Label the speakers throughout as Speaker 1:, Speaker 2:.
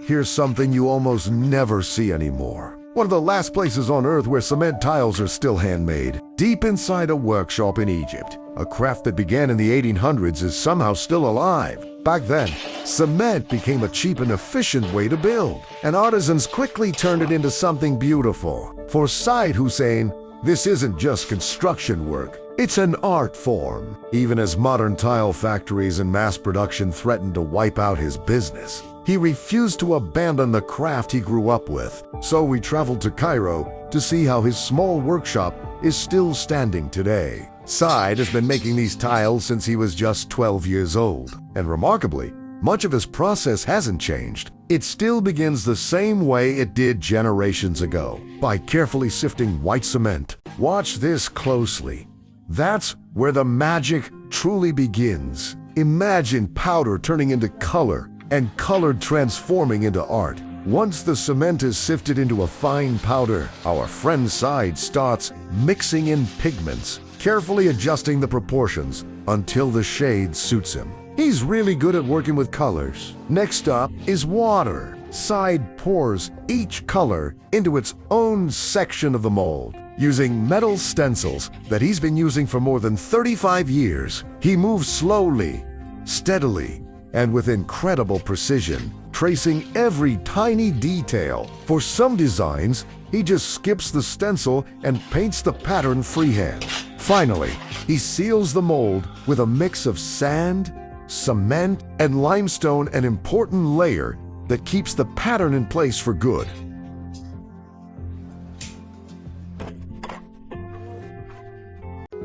Speaker 1: here's something you almost never see anymore. One of the last places on Earth where cement tiles are still handmade. Deep inside a workshop in Egypt. A craft that began in the 1800s is somehow still alive. Back then, cement became a cheap and efficient way to build, and artisans quickly turned it into something beautiful. For Said Hussein, this isn't just construction work, it's an art form, even as modern tile factories and mass production threatened to wipe out his business. He refused to abandon the craft he grew up with, so we traveled to Cairo to see how his small workshop is still standing today. Said has been making these tiles since he was just 12 years old, and remarkably, much of his process hasn't changed. It still begins the same way it did generations ago, by carefully sifting white cement. Watch this closely. That's where the magic truly begins. Imagine powder turning into color, and color transforming into art. Once the cement is sifted into a fine powder, our friend Said starts mixing in pigments, carefully adjusting the proportions until the shade suits him. He's really good at working with colors. Next up is water. Said pours each color into its own section of the mold. Using metal stencils that he's been using for more than 35 years, he moves slowly, steadily, and with incredible precision, tracing every tiny detail. For some designs, he just skips the stencil and paints the pattern freehand. Finally, he seals the mold with a mix of sand, cement, and limestone, an important layer that keeps the pattern in place for good.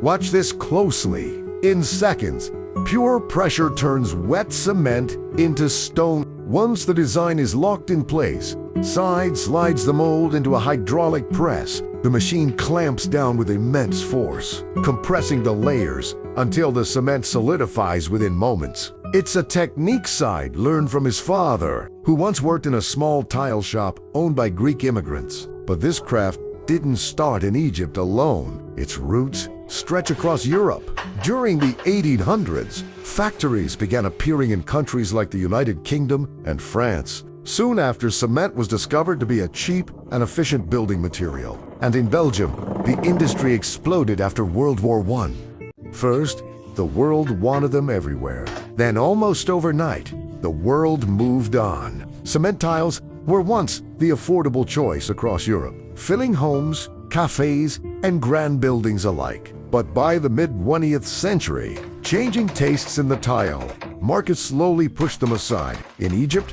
Speaker 1: Watch this closely. In seconds, pure pressure turns wet cement into stone. Once the design is locked in place, Said slides the mold into a hydraulic press. The machine clamps down with immense force, compressing the layers until the cement solidifies within moments. It's a technique Said learned from his father, who once worked in a small tile shop owned by Greek immigrants. But this craft didn't start in Egypt alone. Its roots stretch across Europe. During the 1800s, factories began appearing in countries like the United Kingdom and France. Soon after, cement was discovered to be a cheap and efficient building material. And in Belgium, the industry exploded after World War I. First, the world wanted them everywhere. Then, almost overnight, the world moved on. Cement tiles were once the affordable choice across Europe, filling homes, cafes, and grand buildings alike. But by the mid-20th century, changing tastes in the tile markets slowly pushed them aside. In Egypt,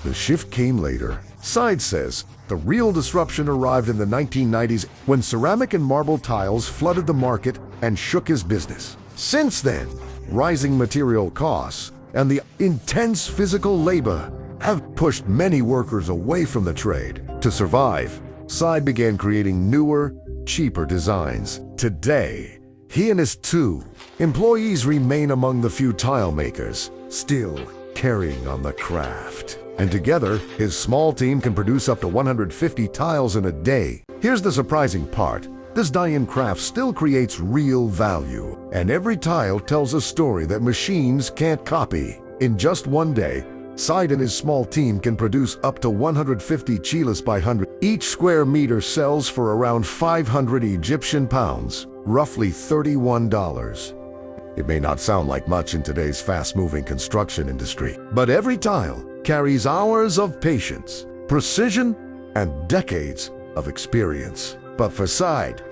Speaker 1: the shift came later. Said says the real disruption arrived in the 1990s when ceramic and marble tiles flooded the market and shook his business. Since then, rising material costs and the intense physical labor have pushed many workers away from the trade. To survive, Said began creating newer, cheaper designs. Today, he and his 2 employees remain among the few tile makers still carrying on the craft. And together, his small team can produce up to 150 tiles in a day. Here's the surprising part. This die-in craft still creates real value, and every tile tells a story that machines can't copy. In just one day, Said and his small team can produce up to 150 chilas by 100. Each square meter sells for around 500 Egyptian pounds, roughly $31. It may not sound like much in today's fast-moving construction industry, but every tile carries hours of patience, precision, and decades of experience. But for Said,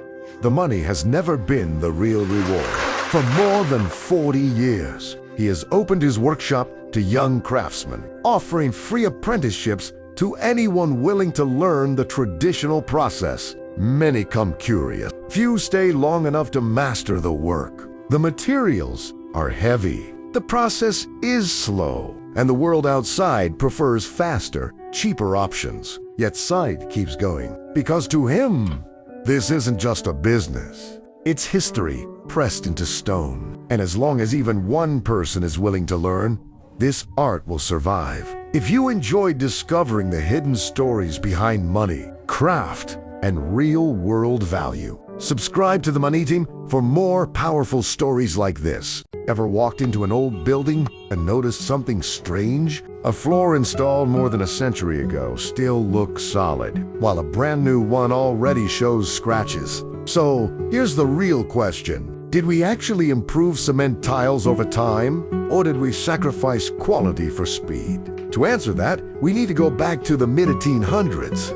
Speaker 1: the money has never been the real reward. For more than 40 years, he has opened his workshop to young craftsmen, offering free apprenticeships to anyone willing to learn the traditional process. Many come curious. Few stay long enough to master the work. The materials are heavy. The process is slow, and the world outside prefers faster, cheaper options. Yet Said keeps going, because to him, this isn't just a business. It's history pressed into stone. And as long as even one person is willing to learn, this art will survive. If you enjoyed discovering the hidden stories behind money, craft, and real-world value, subscribe to the Money Team for more powerful stories like this. Ever walked into an old building and noticed something strange? A floor installed more than a century ago still looks solid, while a brand new one already shows scratches. So, here's the real question. Did we actually improve cement tiles over time, or did we sacrifice quality for speed? To answer that, we need to go back to the mid-1800s.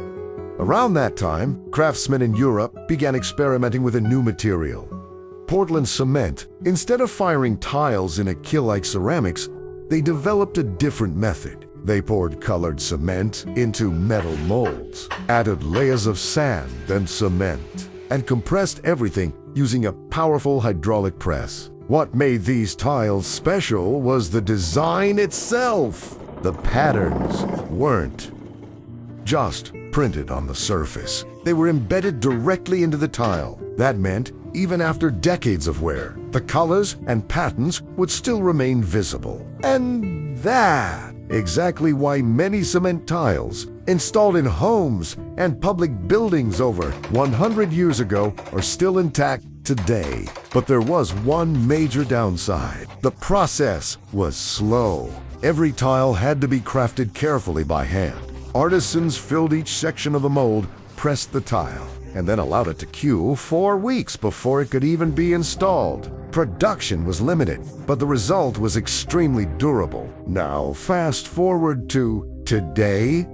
Speaker 1: Around that time, craftsmen in Europe began experimenting with a new material, Portland cement. Instead of firing tiles in a kiln like ceramics, they developed a different method. They poured colored cement into metal molds, added layers of sand and cement, and compressed everything using a powerful hydraulic press. What made these tiles special was the design itself. The patterns weren't just printed on the surface. They were embedded directly into the tile. That meant, even after decades of wear, the colors and patterns would still remain visible. And that's exactly why many cement tiles installed in homes and public buildings over 100 years ago are still intact today. But there was one major downside. The process was slow. Every tile had to be crafted carefully by hand. Artisans filled each section of the mold, pressed the tile, and then allowed it to cure 4 weeks before it could even be installed. Production was limited, but the result was extremely durable. Now, fast forward to today.com.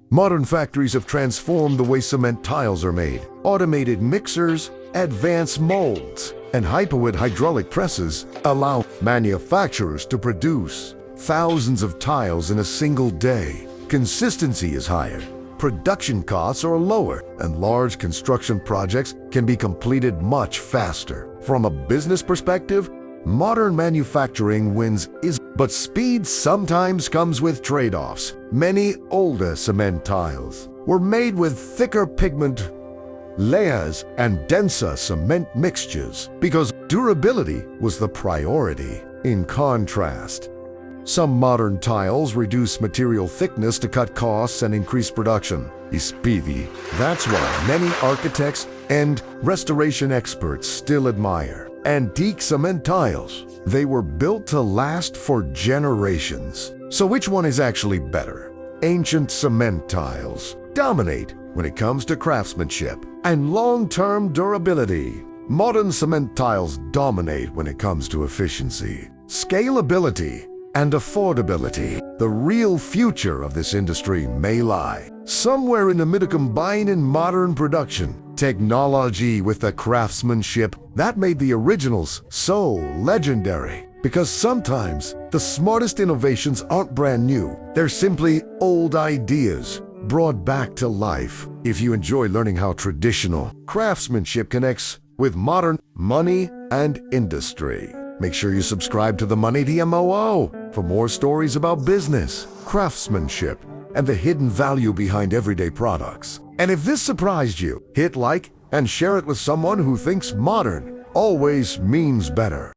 Speaker 1: Modern factories have transformed the way cement tiles are made. Automated mixers, advanced molds, and hyperwood hydraulic presses allow manufacturers to produce thousands of tiles in a single day. Consistency is higher, production costs are lower, and large construction projects can be completed much faster. From a business perspective, modern manufacturing wins but speed sometimes comes with trade-offs. Many older cement tiles were made with thicker pigment layers and denser cement mixtures because durability was the priority. In contrast, some modern tiles reduce material thickness to cut costs and increase production. That's why many architects and restoration experts still admire antique cement tiles. They were built to last for generations. So which one is actually better? Ancient cement tiles dominate when it comes to craftsmanship and long-term durability. Modern cement tiles dominate when it comes to efficiency, scalability, and affordability. The real future of this industry may lie somewhere in the middle, combining modern production, technology with the craftsmanship that made the originals so legendary. Because sometimes the smartest innovations aren't brand new, they're simply old ideas brought back to life. If you enjoy learning how traditional craftsmanship connects with modern money and industry, make sure you subscribe to the Money DMOO for more stories about business, craftsmanship, and the hidden value behind everyday products. And if this surprised you, hit like and share it with someone who thinks modern always means better.